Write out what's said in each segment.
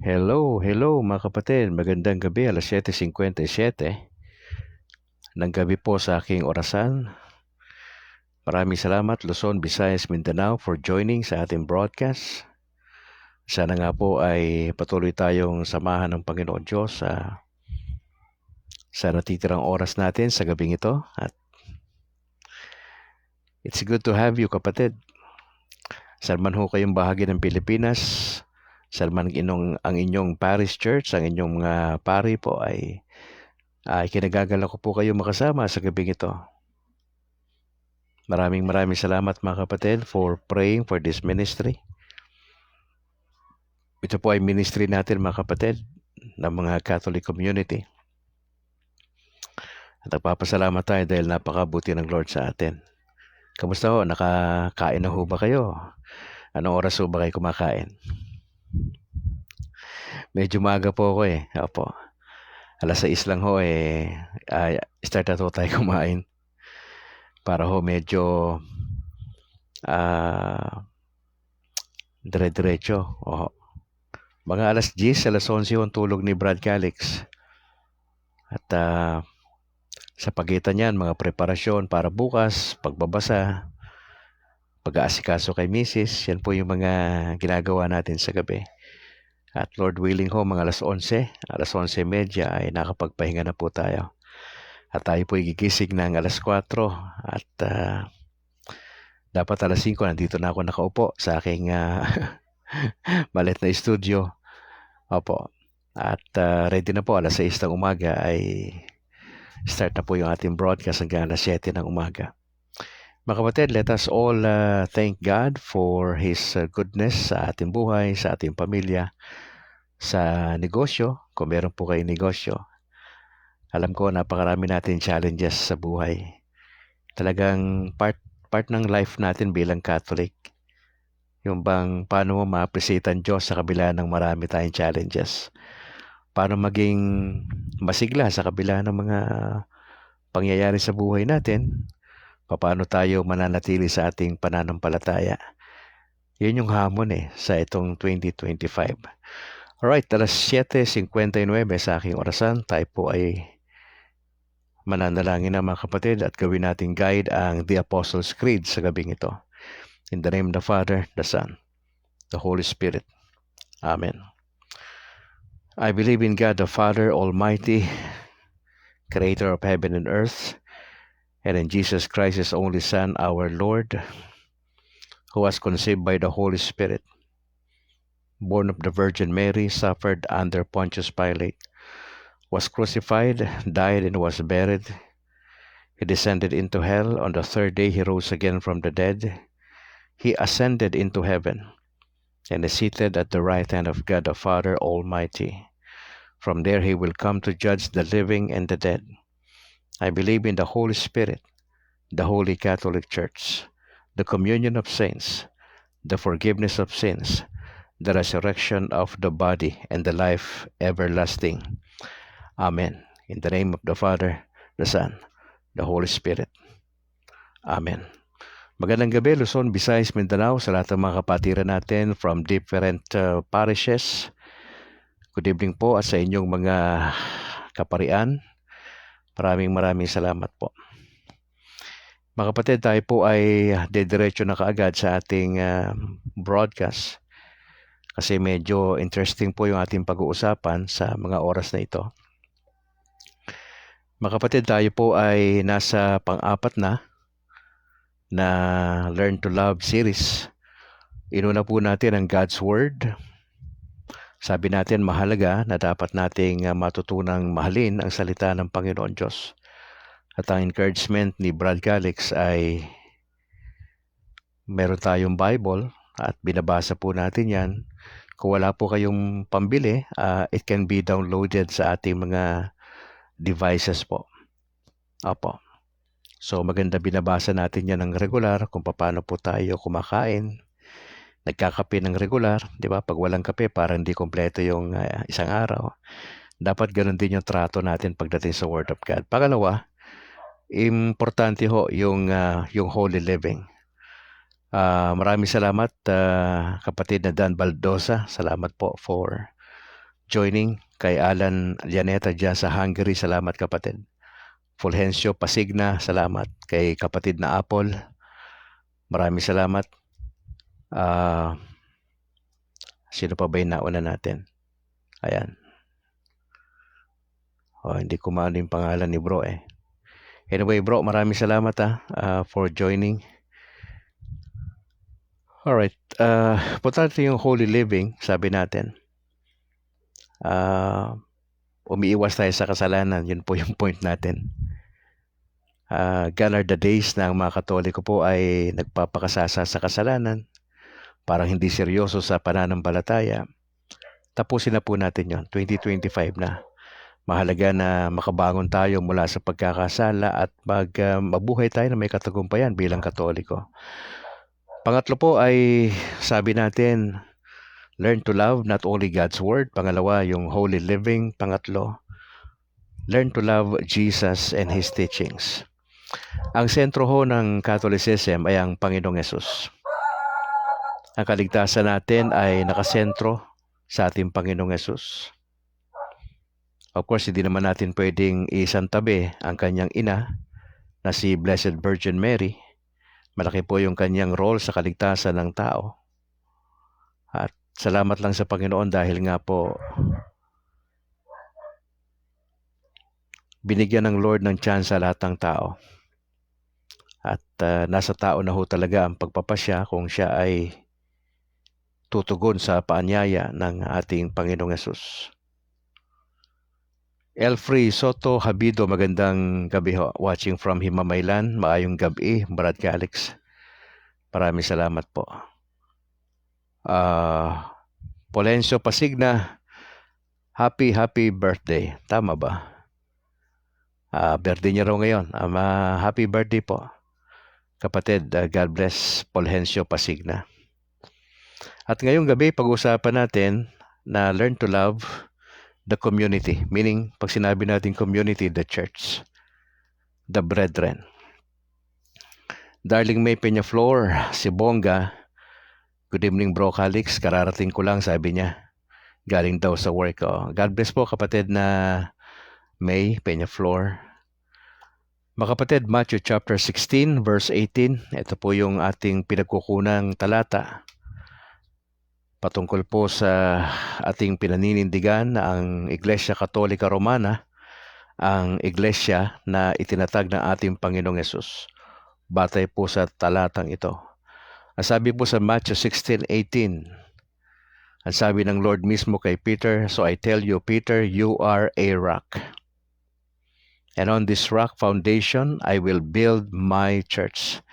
Hello mga kapatid. Magandang gabi, alas 7:57 ng gabi po sa aking orasan. Maraming salamat Luzon, Visayas, Mindanao for joining sa ating broadcast. Sana nga po ay patuloy tayong samahan ng Panginoon Diyos sa natitirang oras natin sa gabing ito. At it's good to have you kapatid. Salman ho kayong bahagi ng Pilipinas. Salman ang inyong parish church, ang inyong mga pari po ay kinagagala ko po kayo makasama sa gabing ito. Maraming salamat mga kapatid for praying for this ministry. Ito po ay ministry natin mga kapatid ng mga Catholic community. At nagpapasalamat tayo dahil napakabuti ng Lord sa atin. Kamusta ho? Nakakain na ho ba kayo? Anong oras ho ba kayo kumakain? Medyo maaga po ako eh. Opo. Alas 6 lang ho start na ho tayo kumain. Para ho medyo dire-diretso. Mga alas 10, alas 11 ang tulog ni Brad Calix. At sa pagitan niyan, mga preparasyon para bukas, pagbabasa, pag-aasikaso kay Mrs. Yan po yung mga ginagawa natin sa gabi. At Lord willing ho, mga alas 11, alas 11:30 ay nakapagpahinga na po tayo. At tayo po gigising ng alas 4 at dapat alas 5 nandito na ako nakaupo sa aking malit na studio. Opo. At ready na po alas 6 ng umaga ay start na po yung ating broadcast hanggang alas 7 ng umaga. Mga kapatid, let us all thank God for His goodness sa ating buhay, sa ating pamilya, sa negosyo. Kung meron po kayong negosyo, alam ko napakarami natin challenges sa buhay. Talagang part ng life natin bilang Catholic. Yung bang paano mo ma-appreciate ang Diyos sa kabila ng marami tayong challenges. Paano maging masigla sa kabila ng mga pangyayari sa buhay natin. Paano tayo mananatili sa ating pananampalataya. Yun yung hamon sa itong 2025. Alright, alas 7:59 sa aking orasan. Tayo po ay mananalangin na mga kapatid at gawin nating guide ang The Apostles' Creed sa gabing ito. In the name of the Father, the Son, the Holy Spirit. Amen. I believe in God the Father Almighty, Creator of heaven and earth, and in Jesus Christ, His only Son, our Lord, who was conceived by the Holy Spirit, born of the Virgin Mary, suffered under Pontius Pilate, was crucified, died, and was buried. He descended into hell. On the third day, He rose again from the dead. He ascended into heaven and is seated at the right hand of God the Father Almighty. From there, He will come to judge the living and the dead. I believe in the Holy Spirit, the Holy Catholic Church, the communion of saints, the forgiveness of sins, the resurrection of the body, and the life everlasting. Amen. In the name of the Father, the Son, the Holy Spirit. Amen. Magandang gabi, Luzon, Visayas, Mindanao, sa lahat ng mga kapatiran natin from different parishes. Good evening po at sa inyong mga kaparian. Maraming salamat po. Mga kapatid, tayo po ay dediretso na kaagad sa ating broadcast kasi medyo interesting po yung ating pag-uusapan sa mga oras na ito. Mga kapatid, tayo po ay nasa pang-apat na Learn to Love series. Inuna po natin ang God's Word. Sabi natin mahalaga na dapat nating matutunang mahalin ang salita ng Panginoon Diyos. At ang encouragement ni Brad Calix ay meron tayong Bible at binabasa po natin yan. Kung wala po kayong pambili, it can be downloaded sa ating mga devices po. Opo. So maganda binabasa natin yan ng regular kung paano po tayo kumakain. Nagkakape ng regular, di ba? Pag walang kape, parang hindi kompleto yung isang araw. Dapat ganun din yung trato natin pagdating sa Word of God. Pangalawa, importante ho yung holy living. Maraming salamat kapatid na Dan Baldosa. Salamat po for joining. Kay Alan Llaneta dyan sa Hungary, salamat kapatid. Fulgencio Pasigna, salamat. Kay kapatid na Apple, maraming salamat. Sino pa ba yung nauna natin? Ayan. Hindi ko maano yung pangalan ni bro eh. Anyway bro, maraming salamat for joining. Alright, punta natin yung holy living, sabi natin. Umiiwas tayo sa kasalanan, yun po yung point natin. Gone are the days na ang mga Katoliko po ay nagpapakasasa sa kasalanan, parang hindi seryoso sa pananampalataya. Tapusin na po natin yon, 2025 na. Mahalaga na makabangon tayo mula sa pagkakasala at mabuhay tayo na may katagumpayan bilang Katoliko. Pangatlo po ay sabi natin, learn to love not only God's Word. Pangalawa, yung holy living. Pangatlo, learn to love Jesus and His teachings. Ang sentro ho ng Catholicism ay ang Panginoong Hesus. Ang kaligtasan natin ay nakasentro sa ating Panginoong Hesus. Of course, hindi naman natin pwedeng isantabi ang kanyang ina na si Blessed Virgin Mary. Malaki po yung kanyang role sa kaligtasan ng tao. At salamat lang sa Panginoon dahil nga po binigyan ng Lord ng chance sa lahat ng tao. At nasa tao na ho talaga ang pagpapasya kung siya ay tutugon sa paanyaya ng ating Panginoong Hesus. Elfrey Soto Habido, magandang gabi ho. Watching from Himamaylan, maayong gabi, Brad Calix. Maraming salamat po. Fulgencio Pasigna, happy birthday. Tama ba? Birthday niya raw ngayon. Happy birthday po. Kapatid, God bless Fulgencio Pasigna. At ngayong gabi, pag-usapan natin na learn to love the community. Meaning, pag sinabi natin community, the church, the brethren. Darling May Peñaflor, si Bonga, good evening bro Calix, kararating ko lang, sabi niya. Galing daw sa work. God bless po kapatid na May Peñaflor. Mga kapatid, Matthew chapter 16 verse 18. Ito po yung ating pinagkukunang talata. Patungkol po sa ating pinaninindigan na ang Iglesia Katolika Romana, ang iglesia na itinatag ng ating Panginoong Hesus. Batay po sa talatang ito. Ang sabi po sa Matthew 16:18, ang sabi ng Lord mismo kay Peter, so I tell you, Peter, you are a rock. And on this rock foundation, I will build my church.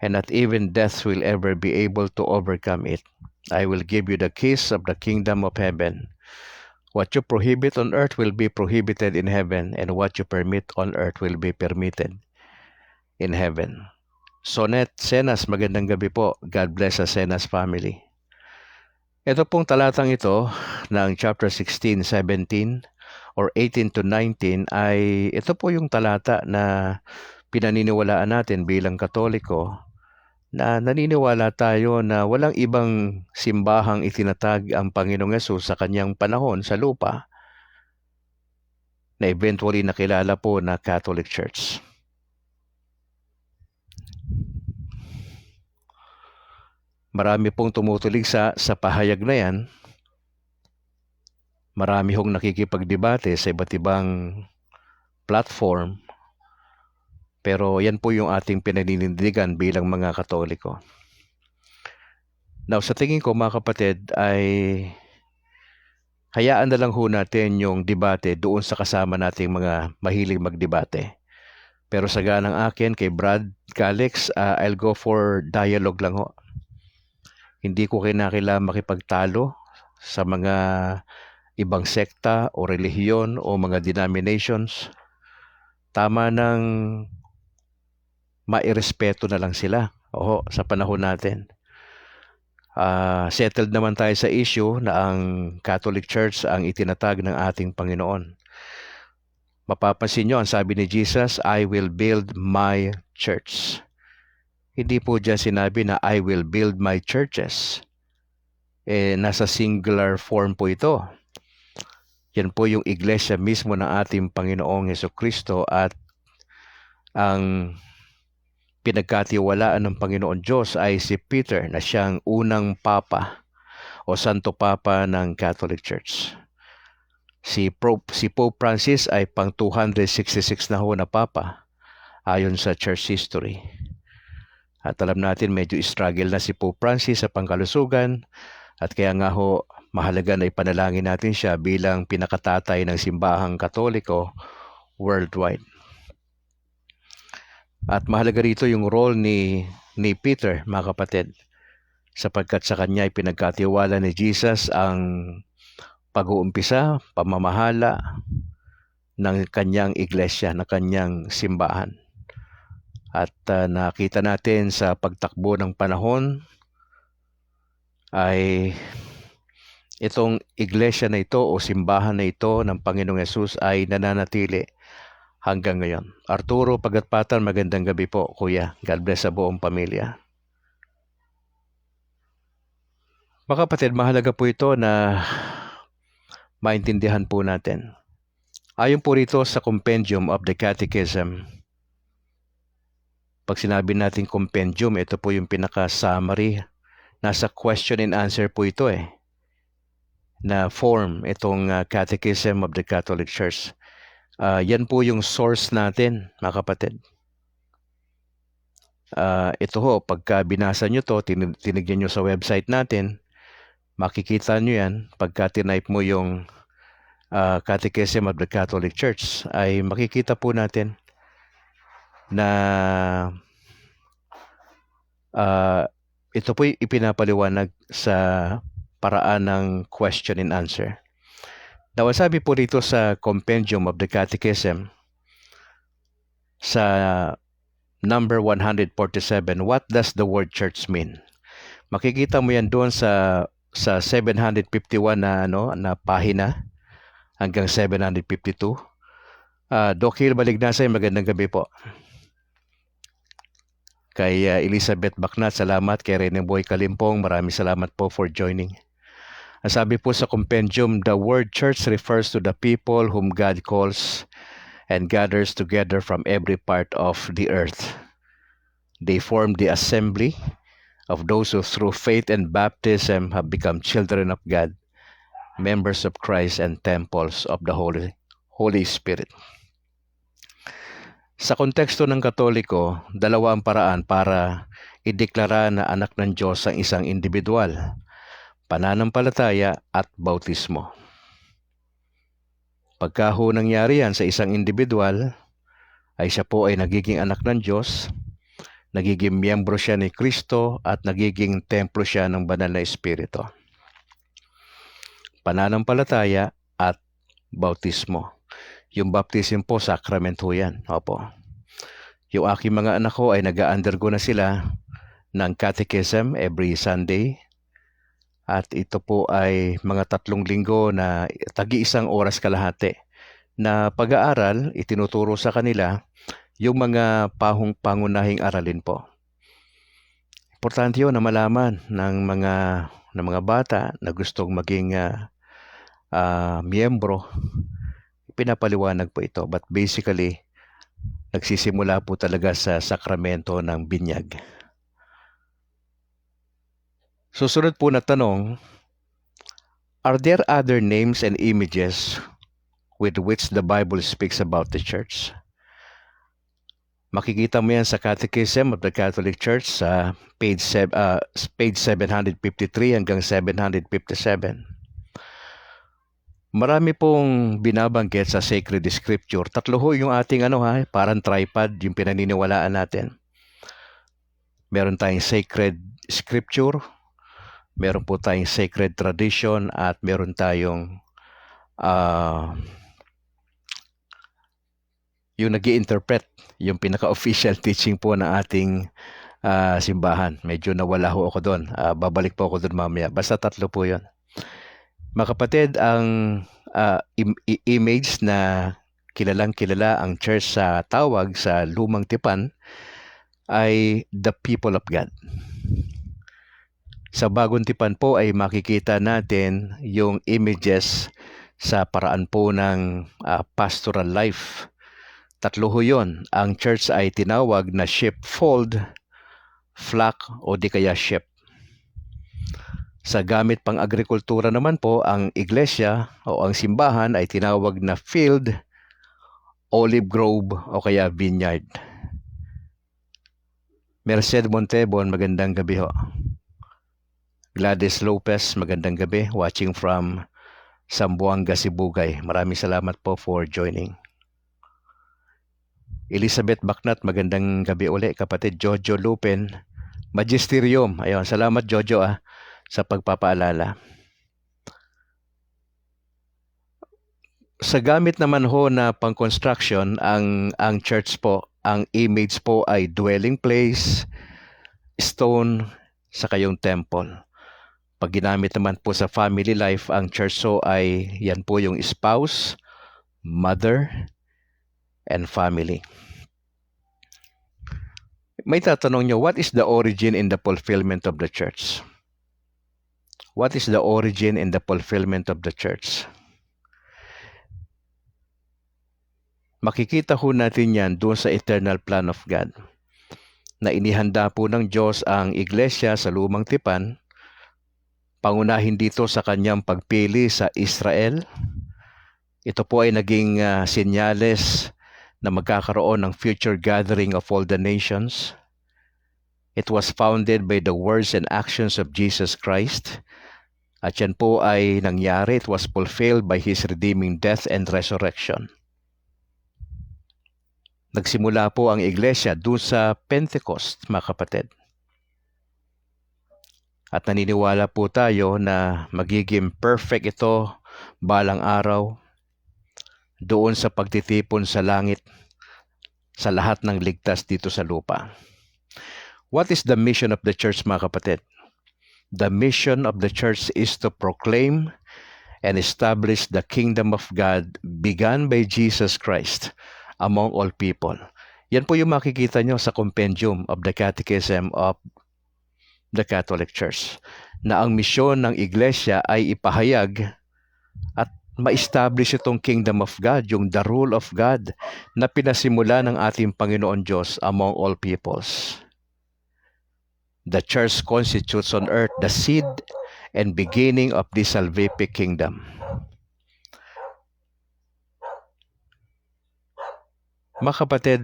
And not even death will ever be able to overcome it. I will give you the keys of the kingdom of heaven. What you prohibit on earth will be prohibited in heaven, and what you permit on earth will be permitted in heaven. Sonet Senas, magandang gabi po. God bless sa Senas family. Ito pong talatang ito ng chapter 16, 17 or 18 to 19 ay ito po yung talata na pinaniniwalaan natin bilang Katoliko, na naniniwala tayo na walang ibang simbahang itinatag ang Panginoong Hesus sa kanyang panahon sa lupa na eventually nakilala po na Catholic Church. Marami pong tumutulig sa pahayag na yan. Marami hong nakikipagdebate sa iba't ibang platform. Pero yan po yung ating pinaninindigan bilang mga Katoliko. Now, sa tingin ko mga kapatid ay hayaan na lang ho natin yung debate doon sa kasama nating mga mahilig magdebate. Pero sa ganang akin, kay Brad Calix, I'll go for dialogue lang ho. Hindi ko kinakailangan makipagtalo sa mga ibang sekta o relihiyon o mga denominations. Tama nang mairespeto na lang sila. Sa panahon natin. Settled naman tayo sa issue na ang Catholic Church ang itinatag ng ating Panginoon. Mapapansin nyo, ang sabi ni Jesus, I will build my church. Hindi po dyan sinabi na I will build my churches. Nasa singular form po ito. Yan po yung iglesia mismo ng ating Panginoong Jesucristo at ang pinagkatiwalaan ng Panginoon Diyos ay si Peter na siyang unang papa o Santo Papa ng Catholic Church. Si Pope Francis ay pang 266 na ho na papa ayon sa church history. At alam natin medyo struggle na si Pope Francis sa pangkalusugan at kaya nga ho mahalaga na ipanalangin natin siya bilang pinakatatay ng simbahang Katoliko worldwide. At mahalaga rito yung role ni Peter, mga kapatid, sapagkat sa kanya ay pinagkatiwala ni Jesus ang pag-uumpisa, pamamahala ng kanyang iglesia, ng kanyang simbahan. At nakita natin sa pagtakbo ng panahon ay itong iglesia na ito o simbahan na ito ng Panginoong Hesus ay nananatili hanggang ngayon. Arturo Pagatpatan, magandang gabi po, Kuya. God bless sa buong pamilya. Mga kapatid, mahalaga po ito na maintindihan po natin. Ayon po rito sa Compendium of the Catechism, pag sinabi natin compendium, ito po yung pinaka-summary. Nasa question and answer po ito na form itong Catechism of the Catholic Church. Yan po yung source natin, mga kapatid. Ito ho, pagka binasa nyo to, tinignan nyo sa website natin, makikita nyo yan. Pagka tinype mo yung Catechism of the Catholic Church, ay makikita po natin na ito po ipinapaliwanag sa paraan ng question and answer. Now, sabi po dito sa Compendium of the Catechism, sa number 147, what does the word church mean? Makikita mo yan doon sa 751 na pahina hanggang 752. Doc Hill Balignasay, magandang gabi po. Kay Elizabeth Bacnat, salamat. Kay Rene Boy Kalimpong, maraming salamat po for joining. Sabi po sa compendium, the word church refers to the people whom God calls and gathers together from every part of the earth. They form the assembly of those who through faith and baptism have become children of God, members of Christ and temples of the Holy Spirit. Sa konteksto ng Katoliko, dalawa ang paraan para ideklara na anak ng Diyos ang isang individual: pananampalataya at bautismo. Pagka ho nangyari yan sa isang individual, ay siya po ay nagiging anak ng Diyos, nagiging miyembro siya ni Kristo at nagiging templo siya ng banal na Espiritu. Pananampalataya at bautismo. Yung baptism po, sacrament ho yan. Opo. Yung aking mga anak ko ay nag-undergo na sila ng catechism every Sunday. At ito po ay mga 3 linggo na tagi-1 oras kalahati na pag-aaral, itinuturo sa kanila yung mga pangunahing aralin po. Importante yun na malaman ng mga bata na gustong maging miyembro. Pinapaliwanag po ito, but basically nagsisimula po talaga sa sakramento ng binyag. Susunod po na tanong, are there other names and images with which the Bible speaks about the church? Makikita mo yan sa Catechism of the Catholic Church sa page 753 hanggang 757. Marami pong binabanggit sa Sacred Scripture. 3 ho yung ating parang tripod, yung pinaniniwalaan natin. Meron tayong Sacred Scripture, meron po tayong Sacred Tradition, at meron tayong yung nag-i-interpret, yung pinaka-official teaching po ng ating simbahan. Medyo nawala ho ako doon. Babalik po ako doon mamaya. Basta 3 po yun. Mga kapatid, ang image na kilalang-kilala ang church sa tawag sa Lumang Tipan ay the people of God. Sa Bagong Tipan po ay makikita natin yung images sa paraan po ng pastoral life. Tatlo ho yun. Ang church ay tinawag na sheepfold, flock o di kaya sheep. Sa gamit pang agrikultura naman po, ang iglesia o ang simbahan ay tinawag na field, olive grove o kaya vineyard. Merced Montebon, magandang gabi ho. Gladys Lopez, magandang gabi, watching from Zamboanga, Sibugay. Maraming salamat po for joining. Elizabeth Baknat, magandang gabi uli. Kapatid Jojo Lupin, Magisterium. Ayun, salamat Jojo sa pagpapaalala. Sa gamit naman ho na pang-construction, ang church po, ang image po ay dwelling place, stone, sa kayong temple. Pag ginamit naman po sa family life, ang church so ay yan po yung spouse, mother, and family. May tatanong nyo, what is the origin in the fulfillment of the church? What is the origin in the fulfillment of the church? Makikita ho natin yan doon sa eternal plan of God, na inihanda po ng Diyos ang iglesia sa lumang tipan, pangunahin dito sa kanyang pagpili sa Israel. Ito po ay naging senyales na magkakaroon ng future gathering of all the nations. It was founded by the words and actions of Jesus Christ. At yan po ay nangyari. It was fulfilled by His redeeming death and resurrection. Nagsimula po ang iglesia doon sa Pentecost, mga kapatid. At naniniwala po tayo na magiging perfect ito balang araw doon sa pagtitipon sa langit sa lahat ng ligtas dito sa lupa. What is the mission of the church, mga kapatid? The mission of the church is to proclaim and establish the kingdom of God begun by Jesus Christ among all people. Yan po yung makikita nyo sa compendium of the Catechism of the Catholic Church, na ang misyon ng iglesia ay ipahayag at ma-establish itong kingdom of God, yung the rule of God na pinasimula ng ating Panginoon Diyos among all peoples. The church constitutes on earth the seed and beginning of the salvific kingdom. Mga kapatid,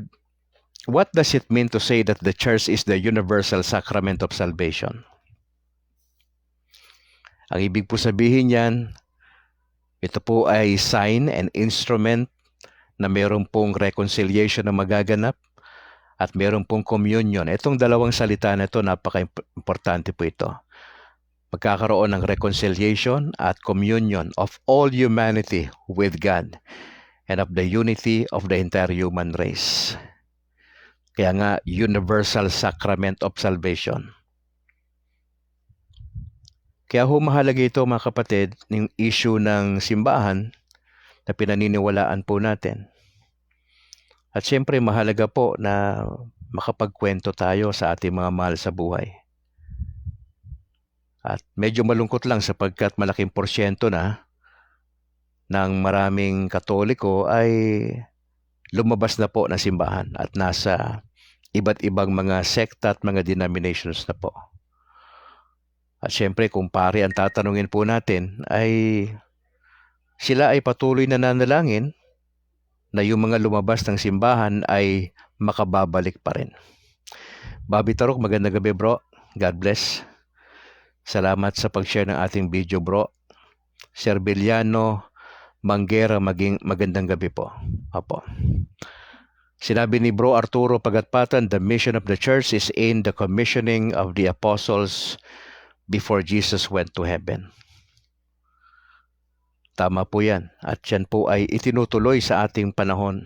what does it mean to say that the church is the universal sacrament of salvation? Ang ibig po sabihin yan, ito po ay sign and instrument na mayroon pong reconciliation na magaganap at mayroon pong communion. Itong dalawang salita na ito, napaka-importante po ito. Magkakaroon ng reconciliation at communion of all humanity with God and of the unity of the entire human race. Kaya nga, universal sacrament of salvation. Kaya mahalaga ito, mga kapatid, yung issue ng simbahan na pinaniniwalaan po natin. At siyempre, mahalaga po na makapagkwento tayo sa ating mga mahal sa buhay. At medyo malungkot lang sapagkat malaking porsyento na ng maraming Katoliko ay lumabas na po na simbahan at nasa iba't ibang mga sekta at mga denominations na po. At syempre, kung pare ang tatanungin po natin, ay sila ay patuloy na nanalangin na yung mga lumabas ng simbahan ay makababalik pa rin. Bobby Tarok, magandang gabi bro. God bless. Salamat sa pag-share ng ating video bro. Serbiliano Manguera, magandang gabi po. Apo. Sinabi ni Bro Arturo Pagatpatan, the mission of the church is in the commissioning of the apostles before Jesus went to heaven. Tama po yan. At yan po ay itinutuloy sa ating panahon.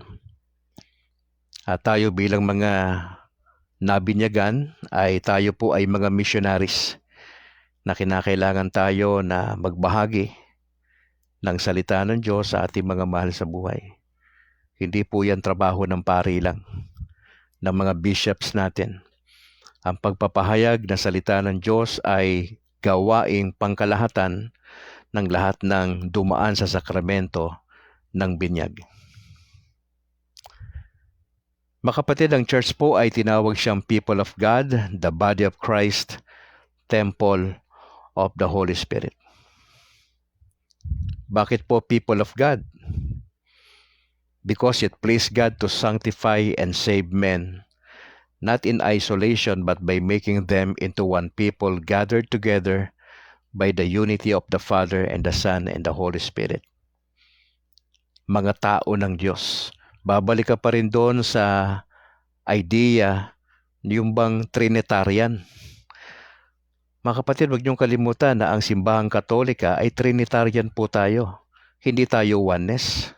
At tayo bilang mga nabinyagan, ay tayo po ay mga missionaries na kinakailangan tayo na magbahagi ng salita ng Diyos sa ating mga mahal sa buhay. Hindi po yan trabaho ng pari lang, ng mga bishops natin. Ang pagpapahayag ng salita ng Diyos ay gawaing pangkalahatan ng lahat ng dumaan sa sakramento ng binyag. Mga kapatid, ang church po ay tinawag siyang people of God, the body of Christ, temple of the Holy Spirit. Bakit po people of God? Because it pleased God to sanctify and save men, not in isolation but by making them into one people gathered together by the unity of the Father and the Son and the Holy Spirit. Mga tao ng Diyos. Babalik ka pa rin doon sa idea yung bang Trinitarian. Mga kapatid, huwag niyong kalimutan na ang simbahang Katolika ay Trinitarian po tayo. Hindi tayo oneness.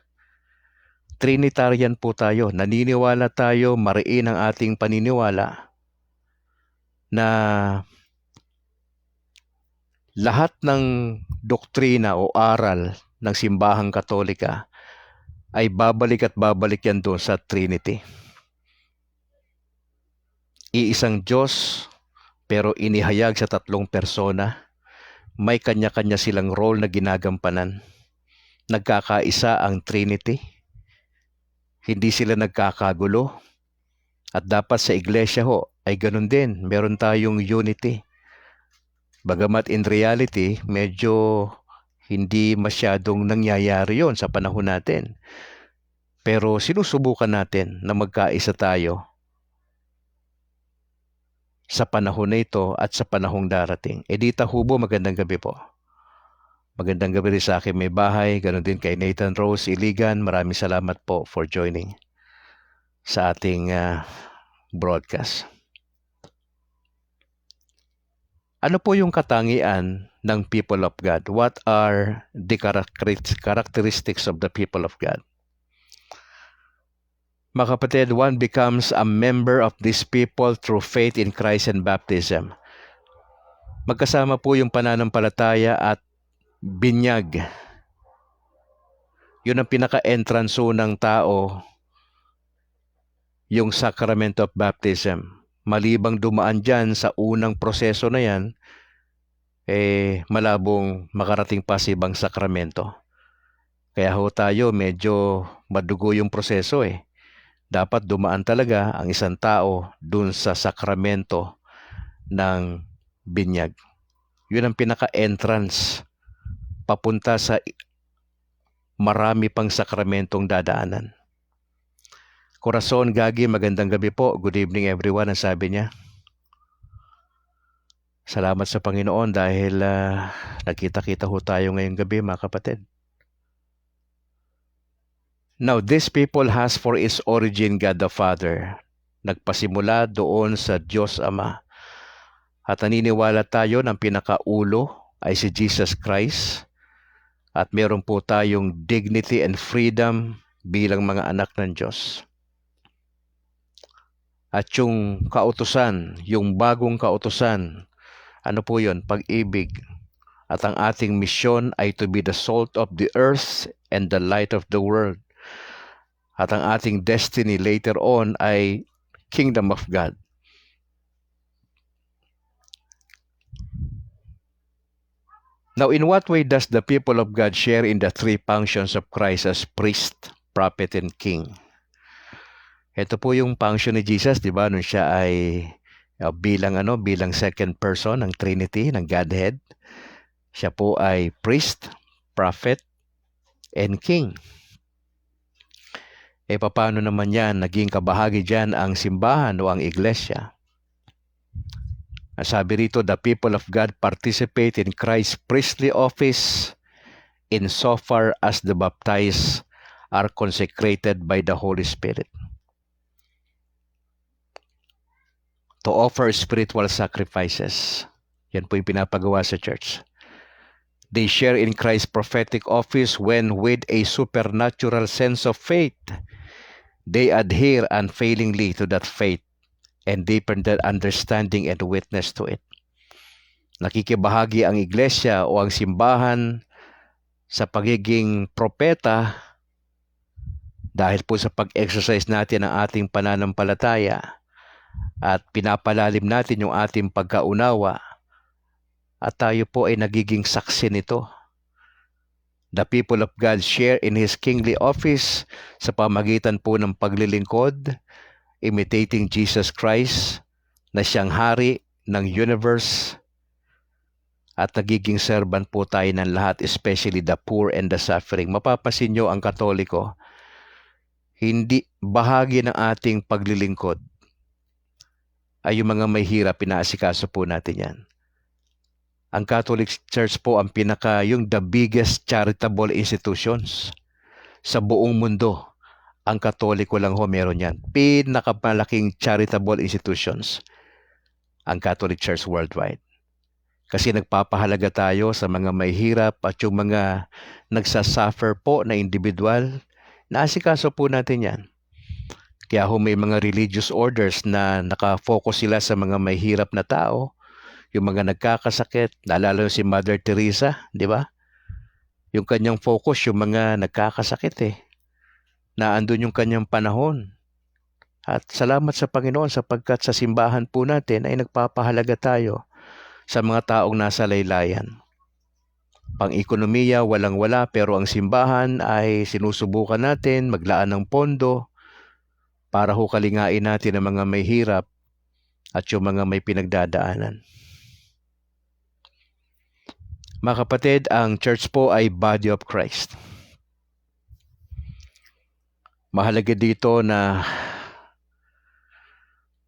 Trinitarian po tayo. Naniniwala tayo, mariin ang ating paniniwala na lahat ng doktrina o aral ng simbahang Katolika ay babalik at babalik yan doon sa Trinity. Iisang Diyos pero inihayag sa tatlong persona. May kanya-kanya silang role na ginagampanan. Nagkakaisa ang Trinity. Hindi sila nagkakagulo. At dapat sa iglesia ho ay ganun din. Meron tayong unity. Bagamat in reality, medyo hindi masyadong nangyayari yon sa panahon natin. Pero sinusubukan natin na magkaisa tayo sa panahon na ito at sa panahong darating. Edita Hubo, magandang gabi po. Magandang gabi rin sa akin may bahay. Ganon din kay Nathan Rose Iligan. Maraming salamat po for joining sa ating broadcast. Ano po yung katangian ng people of God? What are the characteristics of the people of God? Mga kapatid, one becomes a member of these people through faith in Christ and baptism. Magkasama po yung pananampalataya at binyag. Yun ang pinaka-entrance ng tao, yung sacrament of baptism. Malibang dumaan dyan sa unang proseso na yan, malabong makarating pa sa ibang sakramento. Kaya ho tayo medyo madugo yung proseso Dapat dumaan talaga ang isang tao dun sa sakramento ng binyag. Yun ang pinaka-entrance papunta sa marami pang sakramentong dadaanan. Corazon Gagi, magandang gabi po. Good evening everyone, ang sabi niya. Salamat sa Panginoon dahil nagkita-kita ho tayo ngayong gabi mga kapatid. Now, this people has for its origin God the Father. Nagpasimula doon sa Diyos Ama. At naniniwala tayo ng pinakaulo ay si Jesus Christ. At meron po tayong dignity and freedom bilang mga anak ng Diyos. At yung kautusan, yung bagong kautusan, ano po yun? Pag-ibig. At ang ating misyon ay to be the salt of the earth and the light of the world. At ang ating destiny later on ay kingdom of God. Now, in what way does the people of God share in the three functions of Christ as priest, prophet, and king? Ito po yung function ni Jesus, di ba? Nung siya ay bilang second person ng Trinity, ng Godhead. Siya po ay priest, prophet, and king. Paano naman yan? Naging kabahagi dyan ang simbahan o ang iglesia. Sabi rito, the people of God participate in Christ's priestly office insofar as the baptized are consecrated by the Holy Spirit to offer spiritual sacrifices. Yan po yung pinapagawa sa church. They share in Christ's prophetic office when with a supernatural sense of faith, they adhere unfailingly to that faith and deepen their understanding and witness to it. Nakikibahagi ang iglesia o ang simbahan sa pagiging propeta dahil po sa pag-exercise natin ng ating pananampalataya at pinapalalim natin yung ating pagkaunawa at tayo po ay nagiging saksi nito The people of God share in His kingly office sa pamagitan po ng paglilingkod, imitating Jesus Christ na siyang hari ng universe, at nagiging servant po tayo ng lahat, especially the poor and the suffering. Mapapansin nyo, ang Katoliko, hindi bahagi ng ating paglilingkod ay yung mga may hirap, pinaasikaso po natin yan. Ang Catholic Church po ang yung the biggest charitable institutions sa buong mundo. Ang Katoliko lang ho meron yan. Pinakamalaking charitable institutions ang Catholic Church worldwide. Kasi nagpapahalaga tayo sa mga may hirap at yung mga nagsasuffer po na individual. Naasikaso po natin yan. Kaya ho may mga religious orders na nakafocus sila sa mga may hirap na tao, yung mga nagkakasakit. Naalala si Mother Teresa, di ba? Yung kanyang focus, yung mga nagkakasakit Naandun yung kanyang panahon. At salamat sa Panginoon sapagkat sa simbahan po natin ay nagpapahalaga tayo sa mga taong nasa laylayan. Pang-ekonomiya, walang-wala, pero ang simbahan ay sinusubukan natin maglaan ng pondo para ho kalingain natin ang mga may hirap at yung mga may pinagdadaanan. Mga kapatid, ang church po ay body of Christ. Mahalaga dito na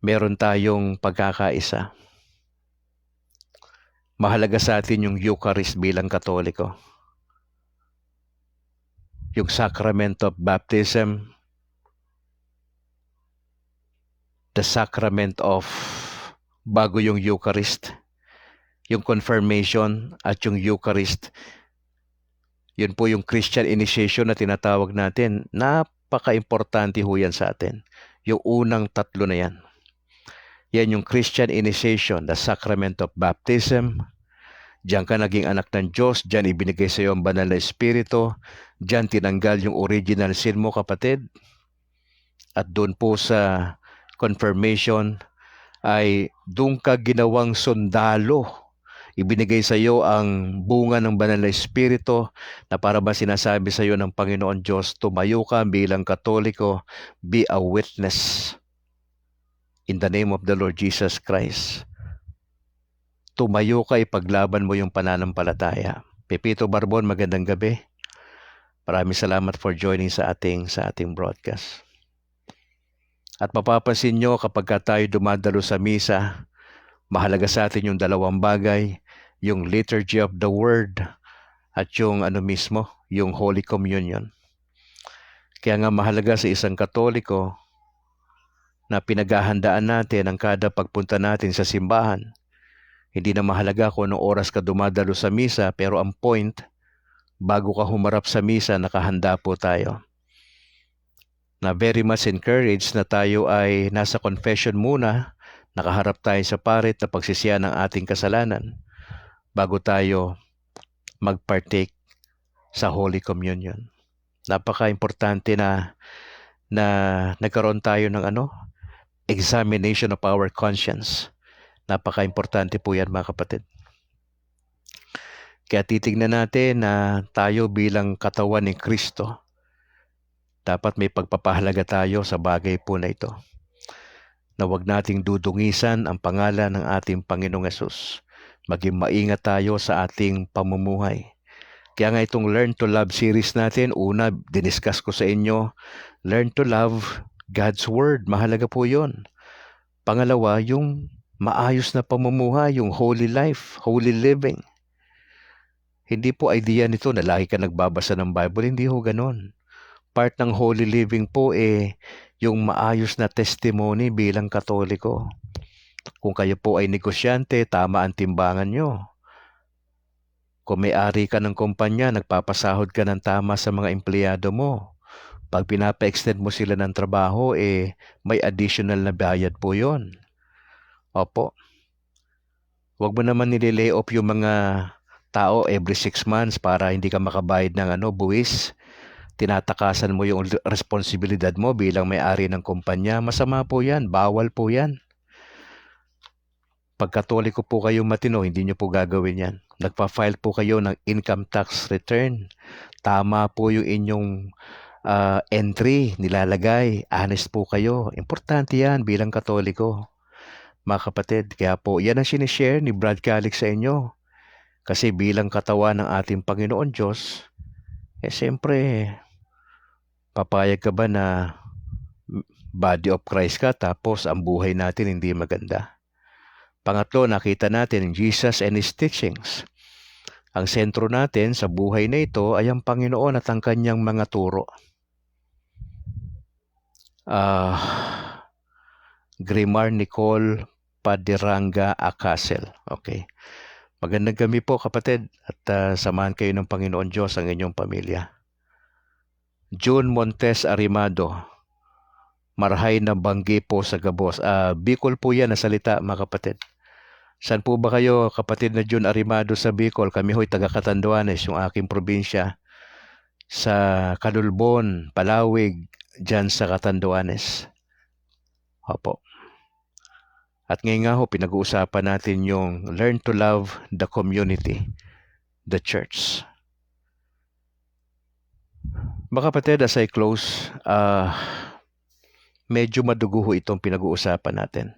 meron tayong pagkakaisa. Mahalaga sa atin yung Eucharist bilang Katoliko. Yung Sacrament of Baptism, the Sacrament of bago yung Eucharist, yung Confirmation at yung Eucharist. Yun po yung Christian initiation na tinatawag natin. Napaka-importante ho yan sa atin. Yung unang tatlo na yan. Yan yung Christian initiation, the Sacrament of Baptism. Diyan ka naging anak ng Diyos, diyan ibinigay sa iyo ang banal na Espiritu, diyan tinanggal yung original sin mo, kapatid. At doon po sa confirmation ay doon ka ginawang sundalo. Ibinigay sa iyo ang bunga ng banal na Espiritu na para ba sinasabi sa iyo ng Panginoon Diyos, tumayo ka bilang Katoliko, be a witness in the name of the Lord Jesus Christ. Tumayo ka, ipaglaban mo yung pananampalataya. Pepito Barbon, magandang gabi. Maraming salamat for joining sa ating broadcast. At mapapansin nyo kapag tayo dumadalo sa misa, mahalaga sa atin yung dalawang bagay, yung liturgy of the word at yung yung Holy Communion. Kaya nga mahalaga sa isang Katoliko na pinaghahandaan natin ang kada pagpunta natin sa simbahan. Hindi na mahalaga kung anong oras ka dumadalo sa misa, pero ang point, bago ka humarap sa misa, nakahanda po tayo. Na very much encouraged na tayo ay nasa confession muna, nakaharap tayo sa parit na pagsisiya ng ating kasalanan bago tayo mag-partake sa Holy Communion. Napaka-importante na nagkaroon tayo ng examination of our conscience. Napaka-importante po yan, mga kapatid. Kaya titignan natin na tayo bilang katawan ni Kristo, dapat may pagpapahalaga tayo sa bagay po na ito. Na huwag nating dudungisan ang pangalan ng ating Panginoong Hesus. Maging maingat tayo sa ating pamumuhay. Kaya nga itong Learn to Love series natin, una, diniscuss ko sa inyo, learn to love God's Word. Mahalaga po yun. Pangalawa, yung maayos na pamumuhay, yung holy life, holy living. Hindi po idea nito na lagi ka nagbabasa ng Bible. Hindi ho ganon. Part ng holy living po yung maayos na testimony bilang Katoliko. Kung kayo po ay negosyante, tama ang timbangan nyo. Kung may-ari ka ng kumpanya, nagpapasahod ka ng tama sa mga empleyado mo. Pag pinapa-extend mo sila ng trabaho, may additional na bayad po yon. Opo. Huwag mo naman nililay off yung mga tao every 6 months para hindi ka makabayad ng buwis. Tinatakasan mo yung responsibilidad mo bilang may-ari ng kumpanya. Masama po yan. Bawal po yan. Pag Katoliko po kayo matino, hindi nyo po gagawin yan. Nagpa-file po kayo ng income tax return. Tama po yung inyong entry, nilalagay. Honest po kayo. Importante yan bilang Katoliko, mga kapatid. Kaya po, yan ang sinishare ni Brad Calix sa inyo. Kasi bilang katawan ng ating Panginoon Diyos, siyempre, papayag ka ba na body of Christ ka tapos ang buhay natin hindi maganda? Pangatlo, nakita natin Jesus and His teachings. Ang sentro natin sa buhay na ito ay ang Panginoon at ang kanyang mga turo. Grimar Nicole Padiranga Acasel. Okay. Magandang gabi po kapatid at samahan kayo ng Panginoon Diyos ang inyong pamilya. June Montes Arimado. Marhay na banggi po sa Gabos. Bicol po yan na salita, mga kapatid. Saan po ba kayo, kapatid na June Arimado sa Bicol? Kami ho'y taga Catanduanes, yung aking probinsya. Sa Calulbon, Palawig, dyan sa Catanduanes. Opo. At ngayon nga ho, pinag-uusapan natin yung learn to love the community, the church. Mga kapatid, as I close, medyo madugo ho itong pinag-uusapan natin.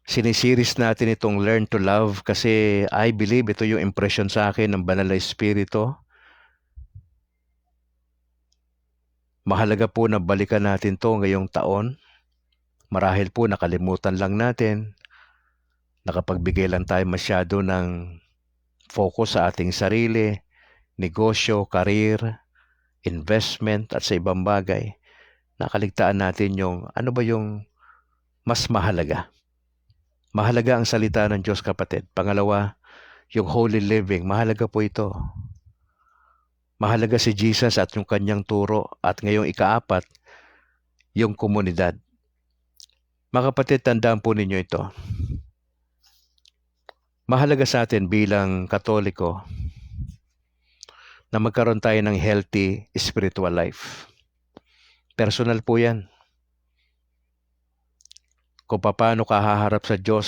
Sinisiris natin itong learn to love kasi I believe ito yung impression sa akin ng Banal na Espiritu. Mahalaga po na balikan natin to ngayong taon. Marahil po nakalimutan lang natin. Nakapagbigay lang tayo masyado ng focus sa ating sarili, negosyo, career, investment at sa ibang bagay. Nakaligtaan natin yung ano ba yung mas mahalaga. Mahalaga ang salita ng Diyos, kapatid. Pangalawa, yung holy living. Mahalaga po ito. Mahalaga si Jesus at yung kanyang turo. At ngayong ikaapat, yung komunidad. Mga kapatid, tandaan po ninyo ito. Mahalaga sa atin bilang Katoliko na magkaroon tayo ng healthy spiritual life. Personal po yan. Kung paano ka haharap sa Diyos.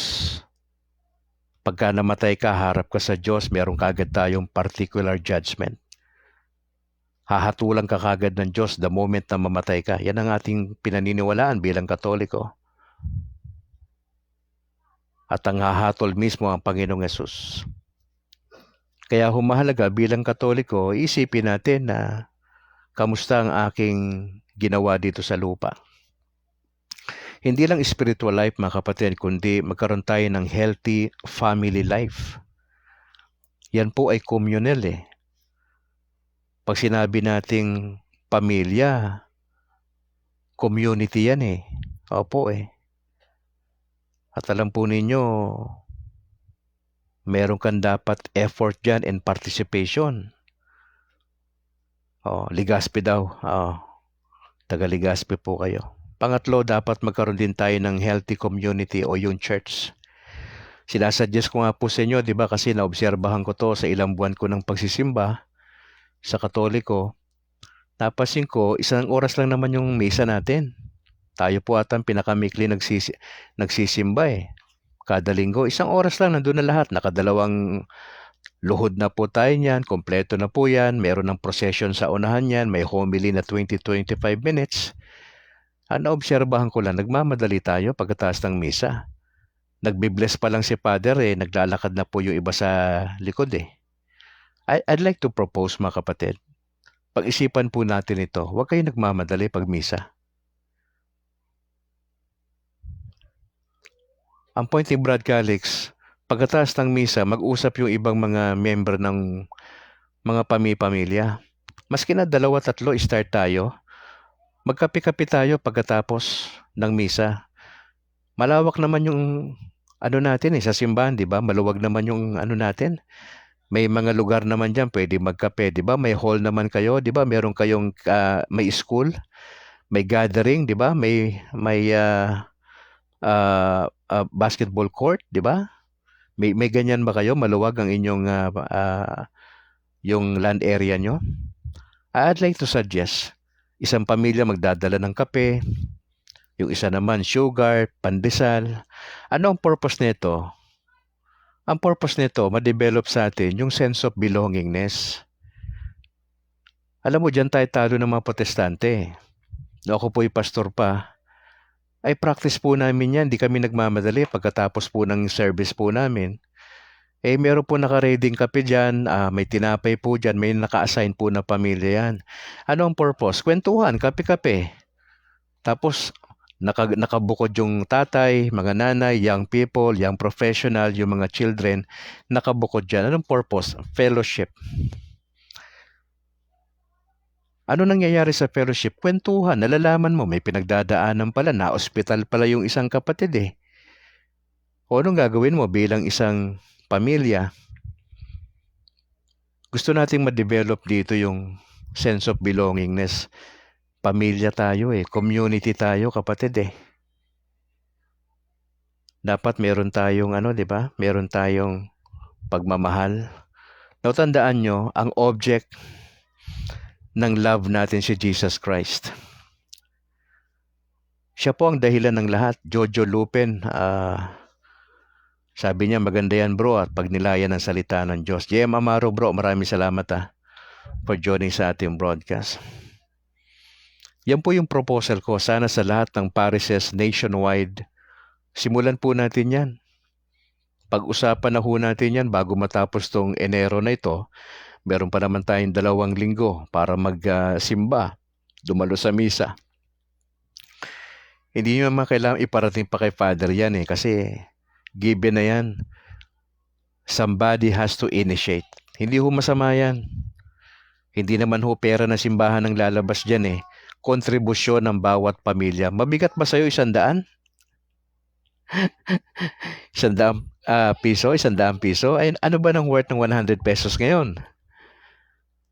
Pagka namatay ka, harap ka sa Diyos, meron kagad tayong particular judgment. Hahatulan ka kagad ng Diyos the moment na mamatay ka. Yan ang ating pinaniniwalaan bilang Katoliko. At ang hahatol mismo ang Panginoong Yesus. Kaya humahalaga bilang Katoliko, isipin natin na kamusta ang aking ginawa dito sa lupa. Hindi lang spiritual life, mga kapatid, kundi magkaroon tayo ng healthy family life. Yan po ay communal eh. Pag sinabi nating pamilya, community yan eh. Opo eh. At alam po ninyo, meron kang dapat effort dyan and participation. Ligaspi daw. Taga-Ligaspi po kayo. Pangatlo, dapat magkaroon din tayo ng healthy community o yung church. Sinasuggest ko nga po sa inyo, di ba, kasi naobserbahan ko to sa ilang buwan ko ng pagsisimba sa Katoliko. Napansin ko, 1 oras lang naman yung misa natin. Tayo po atang pinakamikli nagsisimba eh. Kada linggo, 1 oras lang, nandun na lahat. Nakadalawang luhod na po tayo niyan, kompleto na po yan. Meron ng procession sa unahan yan, may homily na 20-25 minutes. Naobserbahan ko lang, nagmamadali tayo pagkatapos ng misa. Nagbibless pa lang si Father eh, naglalakad na po yung iba sa likod eh. I'd like to propose, mga kapatid, pag-isipan po natin ito, huwag kayo nagmamadali pag misa. Ang point ni Brad Calix, pagkatapos ng misa, mag-usap yung ibang mga member ng mga pamilya. Maski na 2-3 start tayo, magkape-kape tayo pagkatapos ng misa. Malawak naman yung natin sa simbahan, di ba? Maluwag naman yung natin. May mga lugar naman dyan, pwede magkape, di ba? May hall naman kayo, di ba? Meron kayong, may school, may gathering, di ba? May basketball court, di ba? May ganyan ba kayo? Maluwag ang inyong yung land area nyo? I'd like to suggest, isang pamilya magdadala ng kape, yung isa naman sugar, pandesal. Ano ang purpose nito? Ang purpose nito, ma-develop sa atin yung sense of belongingness. Alam mo, diyan tayo talo ng mga protestante. Na ako po'y pastor pa, ay practice po namin yan. Di kami nagmamadali pagkatapos po ng service po namin. Meron po naka-reading kape dyan, may tinapay po dyan, may naka-assign po na pamilya yan. Ano ang purpose? Kwentuhan, kape-kape. Tapos, nakabukod yung tatay, mga nanay, young people, young professional, yung mga children, nakabukod dyan. Anong purpose? Fellowship. Ano nangyayari sa fellowship? Kwentuhan, nalalaman mo, may pinagdadaanan pala, na-hospital pala yung isang kapatid eh. O anong gagawin mo bilang isang pamilya? Gusto nating ma-develop dito yung sense of belongingness. Pamilya tayo eh, community tayo kapatid eh. Dapat meron tayong di ba? Meron tayong pagmamahal. Tandaan nyo, ang object ng love natin si Jesus Christ. Siya po ang dahilan ng lahat. Jojo Lupin, sabi niya maganda yan bro at pagnilayan ng salita ng Diyos. JM Amaro bro, maraming salamat for joining sa ating broadcast. Yan po yung proposal ko. Sana sa lahat ng parishes nationwide, simulan po natin yan. Pag-usapan na ho natin yan bago matapos tong Enero na ito. Meron pa naman tayong 2 linggo para magsimba, dumalo sa misa. Hindi nyo naman kailangan iparating pa kay Father yan kasi given na yan. Somebody has to initiate. Hindi ho masama yan. Hindi naman ho pera na simbahan ang lalabas dyan kontribusyon ng bawat pamilya. Mabigat ba sa'yo 100? 100 piso? 100 piso? Ay, ano ba ng worth ng 100 pesos ngayon?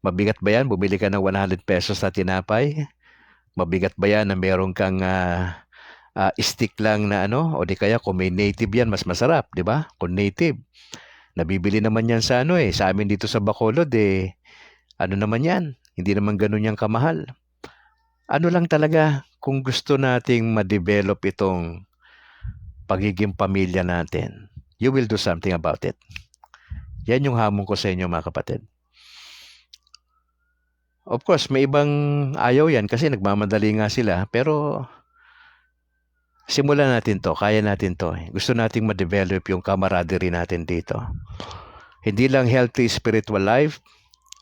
Mabigat ba yan? Bumili ka ng 100 pesos na tinapay? Mabigat ba yan na meron kang stick lang na o di kaya kung may native yan, mas masarap, di ba? Kung native. Nabibili naman yan sa sa amin dito sa Bacolod ano naman yan? Hindi naman ganun yung kamahal. Ano lang talaga, kung gusto nating ma-develop itong pagiging pamilya natin, you will do something about it. Yan yung hamon ko sa inyo mga kapatid. Of course, may ibang ayaw yan kasi nagmamadali nga sila. Pero simulan natin to. Kaya natin to. Gusto nating ma-develop yung camaraderie natin dito. Hindi lang healthy spiritual life,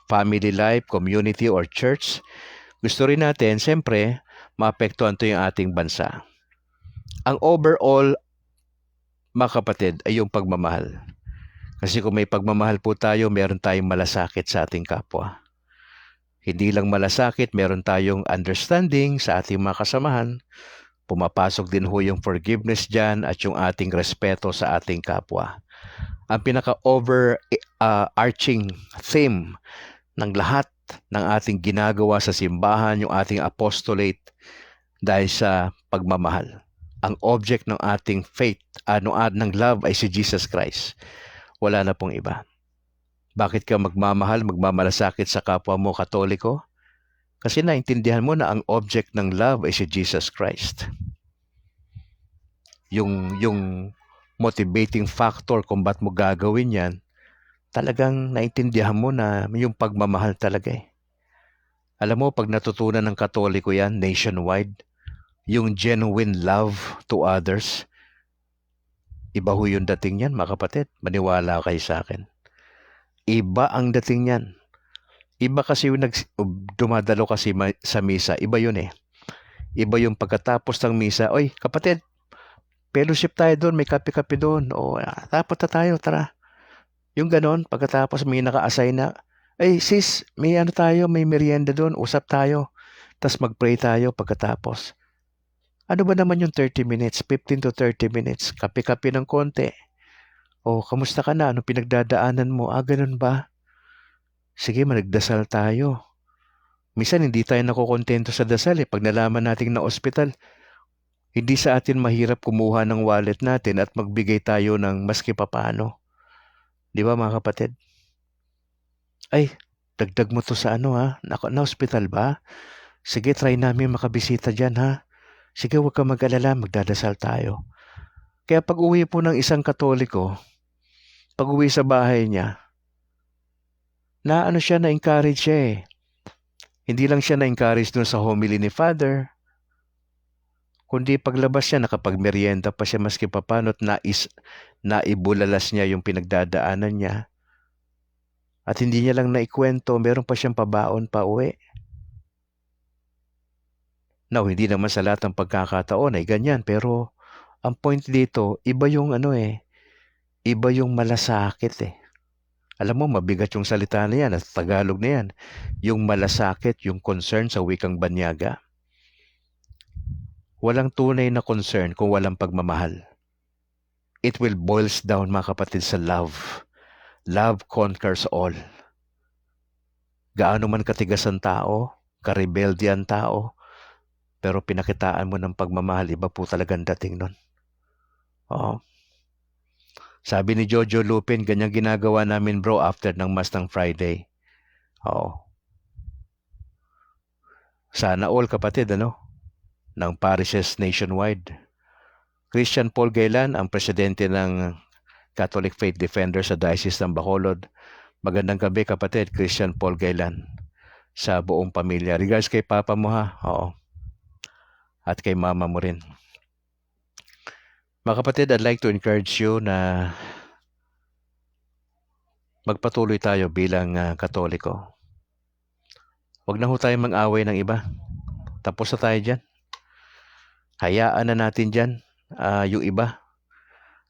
family life, community, or church. Gusto rin natin, siyempre, maapektuhan to yung ating bansa. Ang overall, mga kapatid, ay yung pagmamahal. Kasi kung may pagmamahal po tayo, meron tayong malasakit sa ating kapwa. Hindi lang malasakit, meron tayong understanding sa ating mga kasamahan. Pumapasok din ho yung forgiveness dyan at yung ating respeto sa ating kapwa. Ang pinaka-overarching theme ng lahat ng ating ginagawa sa simbahan, yung ating apostolate dahil sa pagmamahal. Ang object ng ating faith, ng love ay si Jesus Christ. Wala na pong iba. Bakit ka magmamahal, magmamalasakit sa kapwa mo Katoliko? Kasi naintindihan mo na ang object ng love ay si Jesus Christ. Yung motivating factor kung ba't mo gagawin yan, talagang naintindihan mo na yung pagmamahal talaga Alam mo, pag natutunan ng Katoliko yan, nationwide, yung genuine love to others, iba ho yung dating yan, mga kapatid. Maniwala kayo sa akin. Iba ang dating yan. Iba kasi yung dumadalo kasi sa misa. Iba yun Iba yung pagkatapos ng misa. Oy, kapatid, fellowship tayo doon. May kape-kape doon. Tapos na tayo, tara. Yung ganon, pagkatapos may naka-assign na, ay sis, may tayo, may merienda doon. Usap tayo. Tapos mag-pray tayo pagkatapos. Ano ba naman yung 30 minutes? 15 to 30 minutes. Kape-kape ng konti. Kamusta ka na? Ano pinagdadaanan mo? Ganun ba? Sige, managdasal tayo. Minsan hindi tayo nakukontento sa dasal Pag nalaman natin na ospital, hindi sa atin mahirap kumuha ng wallet natin at magbigay tayo ng maski papaano. Di ba mga kapatid? Ay, dagdag mo to sa na-hospital ba? Sige, try namin makabisita dyan Sige, huwag ka mag-alala, magdadasal tayo. Kaya pag uwi po ng isang Katoliko, pag uwi sa bahay niya, na-encourage siya Hindi lang siya na-encourage dun sa homily ni Father, kundi paglabas niya, nakapagmeryenda pa siya maski papano't naibulalas niya yung pinagdadaanan niya. At hindi niya lang naikwento, meron pa siyang pabaon pa uwi. Now, hindi naman sa lahat ng pagkakataon ay ganyan, pero ang point dito, iba yung iba yung malasakit eh. Alam mo, mabigat yung salita na yan at Tagalog na yan. Yung malasakit, yung concern sa wikang Banyaga. Walang tunay na concern kung walang pagmamahal. It will boils down, mga kapatid, sa love. Love conquers all. Gaano man katigas ang tao, karebelde ang tao, pero pinakitaan mo ng pagmamahal, iba po talagang dating nun. Oo. Sabi ni Jojo Lupin, ganyan ginagawa namin bro after ng Mass ng Friday. Oo. Sana all kapatid, ng parishes nationwide. Christian Paul Gaylan, ang presidente ng Catholic Faith Defenders sa Diocese ng Bacolod. Magandang gabi kapatid, Christian Paul Gaylan, sa buong pamilya. Regards kay Papa mo ha. Oo. At kay Mama mo rin. Mga kapatid, I'd like to encourage you na magpatuloy tayo bilang Katoliko. Huwag na ho tayo mag-away ng iba. Tapos na tayo dyan. Hayaan na natin dyan yung iba.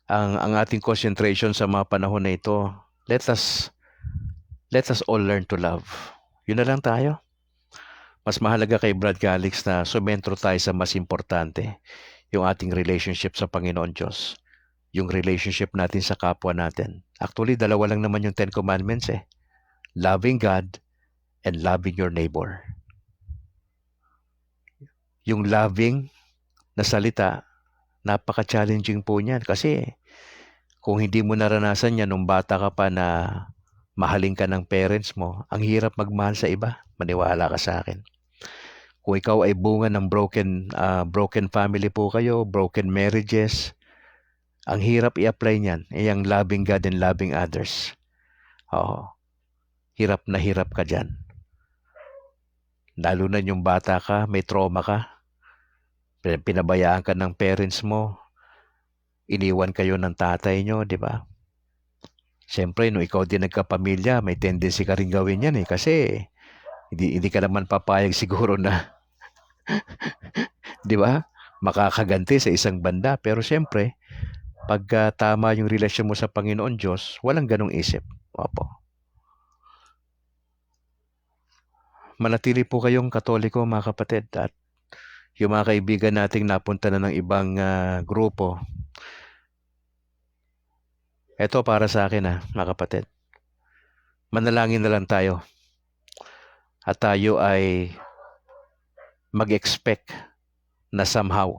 Ang ating concentration sa mga panahon na ito, let us all learn to love. Yun na lang tayo. Mas mahalaga kay Brad Calix na sumentro tayo sa mas importante, yung ating relationship sa Panginoon Diyos. Yung relationship natin sa kapwa natin. Actually, dalawa lang naman yung 10 Commandments eh. Loving God and loving your neighbor. Yung loving na salita, napaka-challenging po niyan kasi kung hindi mo naranasan yan nung bata ka pa na mahalin ka ng parents mo, ang hirap magmahal sa iba. Maniwala ka sa akin. Kung ikaw ay bunga ng broken family po kayo, broken marriages, ang hirap i-apply niyan, yung loving God and loving others. Oo. Hirap na hirap ka dyan. Lalo na yung bata ka, may trauma ka, pinabayaan ka ng parents mo, iniwan kayo ng tatay nyo, di ba? Siyempre, no, ikaw din nagkapamilya, may tendency ka rin gawin yan kasi hindi ka naman papayag siguro na, di ba? Makakaganti sa isang banda. Pero siyempre, pagka tama yung relasyon mo sa Panginoon Diyos, walang ganong isip. Opo. Manatili po kayong Katoliko, mga kapatid, at yung mga kaibigan nating napunta na ng ibang grupo. Ito para sa akin mga kapatid. Manalangin na lang tayo. At tayo ay mag-expect na somehow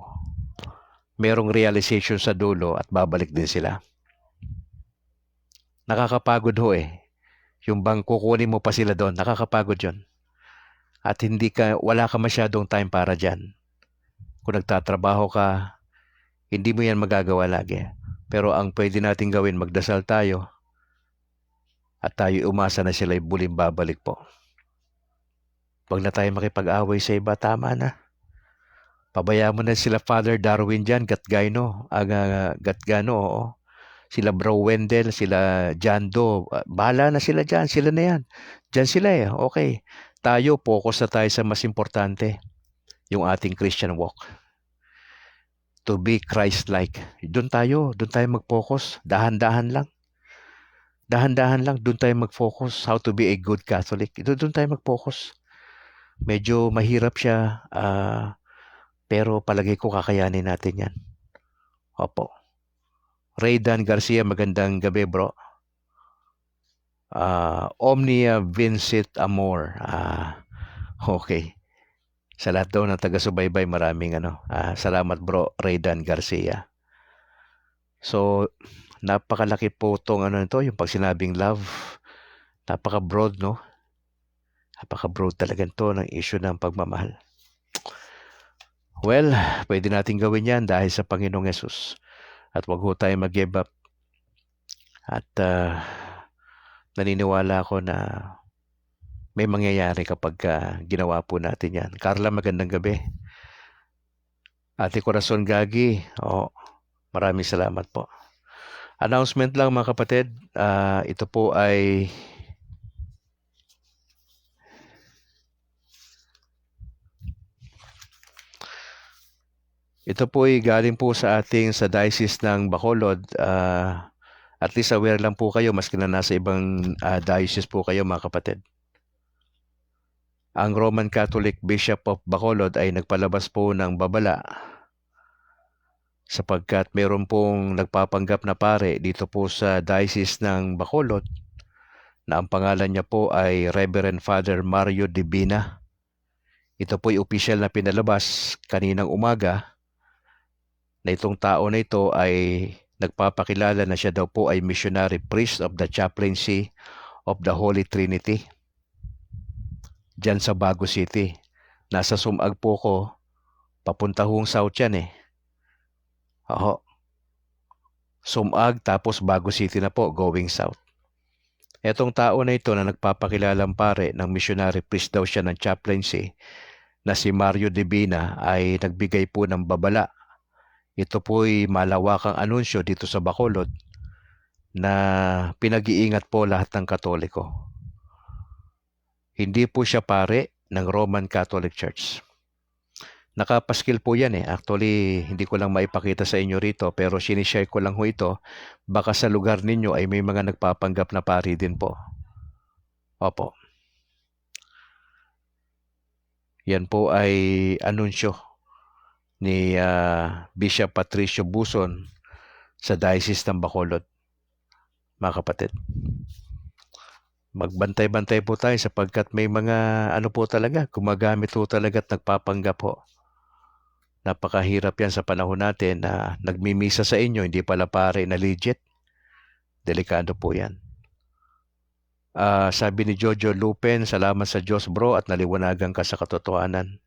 merong realization sa dulo at babalik din sila. Nakakapagod ho eh. Yung bang kukunin mo pa sila doon, nakakapagod yon. At wala ka masyadong time para dyan. Kung nagtatrabaho ka, hindi mo yan magagawa lagi. Pero ang pwede natin gawin, magdasal tayo at tayo umasa na sila buling babalik po. Huwag na tayo makipag-away sa iba, tama na. Pabayaan mo na sila Father Darwin dyan, Gatgano, oo. Sila Bro Wendell, sila John Doe, bahala na sila dyan, sila na yan. Dyan sila eh, okay. Tayo, focus na tayo sa mas importante, yung ating Christian walk. To be Christ-like. Doon tayo mag-focus. Dahan-dahan lang. Doon tayo mag-focus. How to be a good Catholic. Doon tayo mag-focus. Medyo mahirap siya, pero palagay ko kakayanin natin yan. Opo. Raydan Garcia, magandang gabi bro. Omnia Vincit Amor. Okay. Sa lahat daw ng taga-subaybay, maraming salamat bro, Raydan Garcia. So, napakalaki po itong yung pag sinabing love. Napaka-broad, no? Napaka-broad talaga ito ng issue ng pagmamahal. Well, pwede natin gawin yan dahil sa Panginoong Yesus. At wag ho tayo mag-give up. At naniniwala ako na may mangyayari kapag ginawa po natin yan. Carla, magandang gabi. Ate Corazon Gagi, maraming salamat po. Announcement lang mga kapatid, ito po ay galing po sa Diocese ng Bacolod. At least aware lang po kayo, maski na nasa ibang diocese po kayo mga kapatid. Ang Roman Catholic Bishop of Bacolod ay nagpalabas po ng babala sapagkat meron pong nagpapanggap na pare dito po sa Diocese ng Bacolod na ang pangalan niya po ay Reverend Father Mario Divina. Ito po ay opisyal na pinalabas kaninang umaga na itong tao na ito ay nagpapakilala na siya daw po ay missionary priest of the chaplaincy of the Holy Trinity dyan sa Bago City. Nasa Sumag po ko, papunta hong south yan Sumag tapos Bago City na po, going south. Etong tao na ito na nagpapakilalang pare ng missionary priest daw siya ng chaplaincy na si Mario Divina ay nagbigay po ng babala. Ito po'y malawakang anunsyo dito sa Bacolod na pinag-iingat po lahat ng Katoliko. Hindi po siya pare ng Roman Catholic Church. Nakapaskil po yan Actually, hindi ko lang maipakita sa inyo rito pero sinishare ko lang ho ito. Baka sa lugar ninyo ay may mga nagpapanggap na pari din po. Opo. Yan po ay anunsyo ni Bishop Patricio Buson sa Diocese ng Bacolod. Mga kapatid, magbantay-bantay po tayo sapagkat may mga po talaga, gumagamit po talaga at nagpapanggap po. Napakahirap yan sa panahon natin na nagmimisa sa inyo, hindi pala pare na legit. Delikado po yan. Sabi ni Jojo Lupen, salamat sa Diyos bro at naliwanagan ka sa katotohanan.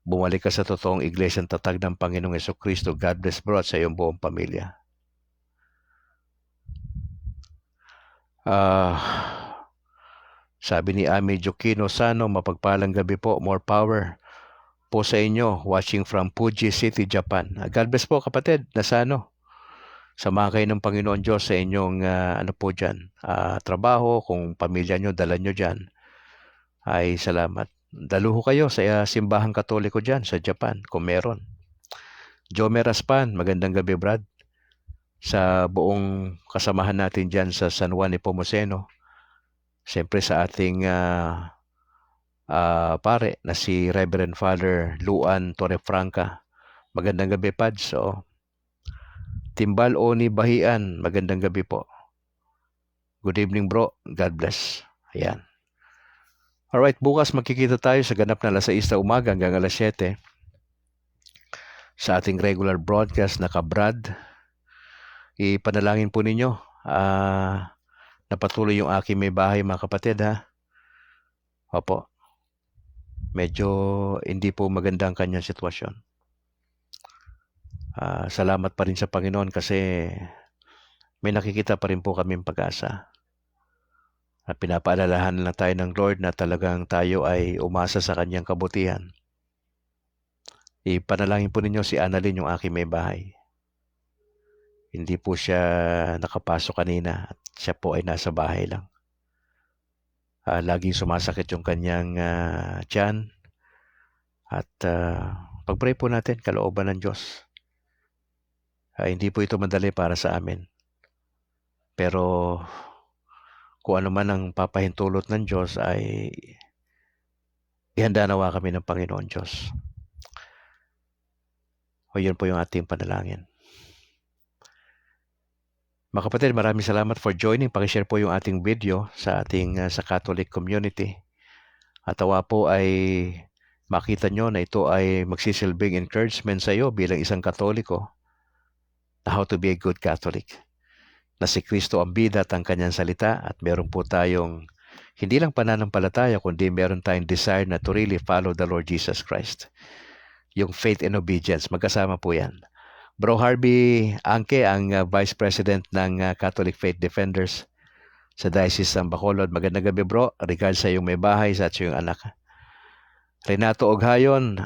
Bumalik ka sa totoong iglesyang tatag ng Panginoong Jesucristo. God bless bro at sa iyong buong pamilya. Sabi ni Ami Jokino Sano, mapagpalang gabi po, more power po sa inyo, watching from Fuji City, Japan. God bless po kapatid, Nasano. Samahan kayo ng Panginoon Diyos sa inyong trabaho, kung pamilya nyo, dala nyo dyan. Ay salamat. Daluho kayo sa simbahang Katoliko dyan sa Japan, kung meron. Jomer Raspan, magandang gabi Brad. Sa buong kasamahan natin dyan sa San Juan Nepomuceno. Siyempre sa ating pare na si Reverend Father Luan Torrefranca. Magandang gabi, Pads. Timbal Oni Bahian, magandang gabi po. Good evening, bro. God bless. Ayan. Alright, bukas magkikita tayo sa ganap na alas 6 na umaga hanggang alas 7 sa ating regular broadcast na Kabrad. Ipanalangin po ninyo na patuloy yung aking may bahay mga kapatid Opo. Medyo hindi po maganda ang kanyang sitwasyon. Salamat pa rin sa Panginoon kasi may nakikita pa rin po kaming pag-asa. Pinapaalalahan lang tayo ng Lord na talagang tayo ay umasa sa kanyang kabutihan. Ipanalangin po ninyo si Annalyn, yung aking may bahay. Hindi po siya nakapasok kanina at siya po ay nasa bahay lang. Laging sumasakit yung kanyang tiyan. At pag-pray po natin, kalooban ng Diyos. Hindi po ito madali para sa amin. Pero kung ano man ang papahintulot ng Diyos ay ihanda nawa kami ng Panginoon Diyos. Yun po yung ating panalangin. Mga kapatid, maraming salamat for joining. Pakishare po yung ating video sa ating sa Catholic community. At awa po ay makita nyo na ito ay magsisilbing encouragement sa iyo bilang isang Katoliko na how to be a good Catholic. Na si Kristo ang bida at ang kanyang salita at meron po tayong hindi lang pananampalataya kundi meron tayong desire na to really follow the Lord Jesus Christ. Yung faith and obedience, magkasama po yan. Bro Harvey Angke, ang Vice President ng Catholic Faith Defenders. sa Diocese ng Bacolod. Magandang gabi bro, regards sa iyong may bahay sa iyong anak. Renato Oghayon,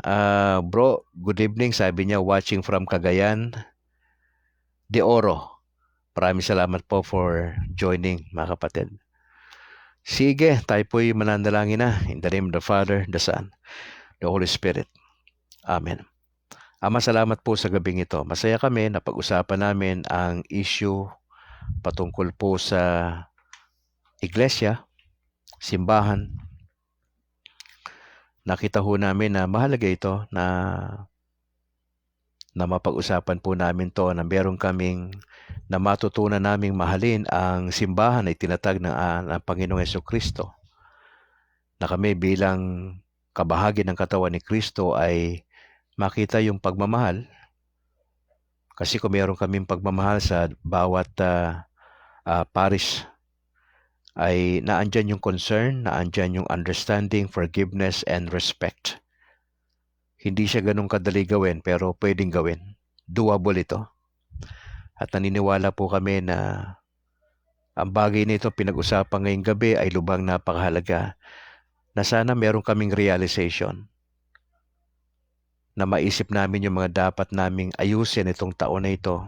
bro, good evening. Sabi niya, watching from Cagayan de Oro. Maraming salamat po for joining, mga kapatid. Sige, tayo po'y mananalangin na. In the name of the Father, the Son, the Holy Spirit. Amen. Ama, salamat po sa gabing ito. Masaya kami na pag-usapan namin ang issue patungkol po sa iglesia, simbahan. Nakita ho namin na mahalaga ito na mapag-usapan po namin to na meron kaming na matutunan naming mahalin ang simbahan ay tinatag ng Panginoong Jesucristo. Na kami bilang kabahagi ng katawan ni Kristo ay makita yung pagmamahal. Kasi kung meron kaming pagmamahal sa bawat parish, ay naandyan yung concern, naandyan yung understanding, forgiveness, and respect. Hindi siya ganun kadali gawin, pero pwedeng gawin. Doable ito. At naniniwala po kami na ang bagay nito pinag-usapan ngayong gabi ay lubang napakahalaga na sana meron kaming realization na maisip namin yung mga dapat naming ayusin itong taon na ito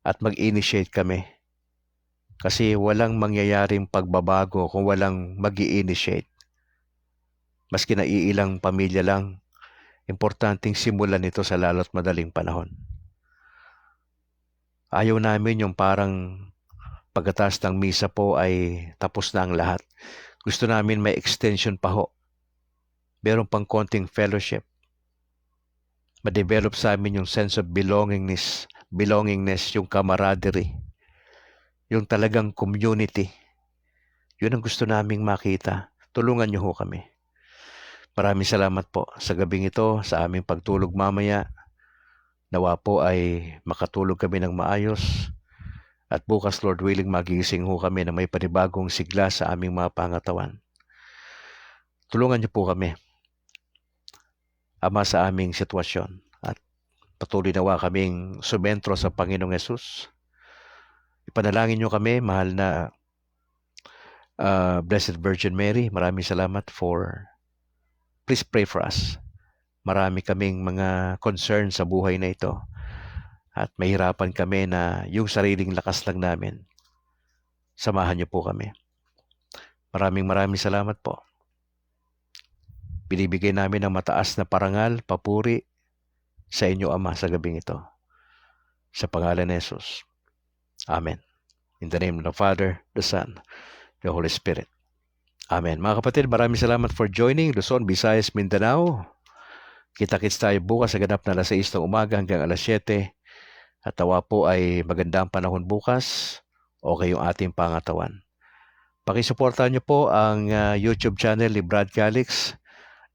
at mag-initiate kami. Kasi walang mangyayaring pagbabago kung walang mag-i-initiate. Maski na iilang pamilya lang, importanteng simulan ito sa lalo't madaling panahon. Ayaw namin yung parang pagkatapos ng misa po ay tapos na ang lahat. Gusto namin may extension pa ho. Meron pang konting fellowship. Ma-develop sa amin yung sense of belongingness, yung camaraderie, yung talagang community. Yun ang gusto naming makita. Tulungan niyo ho kami. Maraming salamat po sa gabing ito, sa aming pagtulog mamaya. Nawa po ay makatulog kami ng maayos. At bukas, Lord willing, magigising ho kami na may panibagong sigla sa aming mga pangatawan. Tulungan niyo po kami, Ama, sa aming sitwasyon. At patuloy nawa kaming sumentro sa Panginoong Yesus. Ipanalangin niyo kami, mahal na Blessed Virgin Mary. Maraming salamat please pray for us. Marami kaming mga concern sa buhay na ito. At mahirapan kami na yung sariling lakas lang namin. Samahan niyo po kami. Maraming salamat po. Binibigay namin ang mataas na parangal, papuri sa inyo, Ama, sa gabing ito. Sa pangalan ni Jesus. Amen. In the name of the Father, the Son, the Holy Spirit. Amen. Mga kapatid, maraming salamat for joining Luzon, Visayas, Mindanao. Kita-kits tayo bukas sa ganap na alas 6 ng umaga hanggang alas 7. At tawa po ay magandang panahon bukas. Okay yung ating pangatawan. Pakisuportahan niyo po ang YouTube channel ni Brad Calix,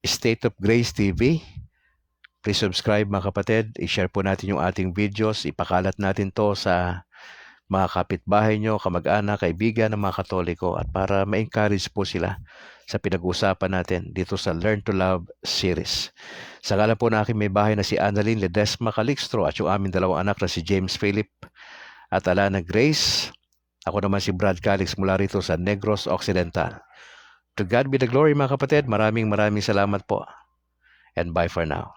State of Grace TV. Please subscribe mga kapatid. I-share po natin yung ating videos. Ipakalat natin to sa mga kapitbahay nyo, kamag-anak, kaibigan ng mga Katoliko at para ma-encourage po sila sa pinag-uusapan natin dito sa Learn to Love series. Sa ngalan po na aking may bahay na si Annalyn Ledesma Calixtro at yung aming dalawang anak na si James Philip at Alana Grace. Ako naman si Brad Calix mula rito sa Negros Occidental. To God be the glory mga kapatid. Maraming salamat po. And bye for now.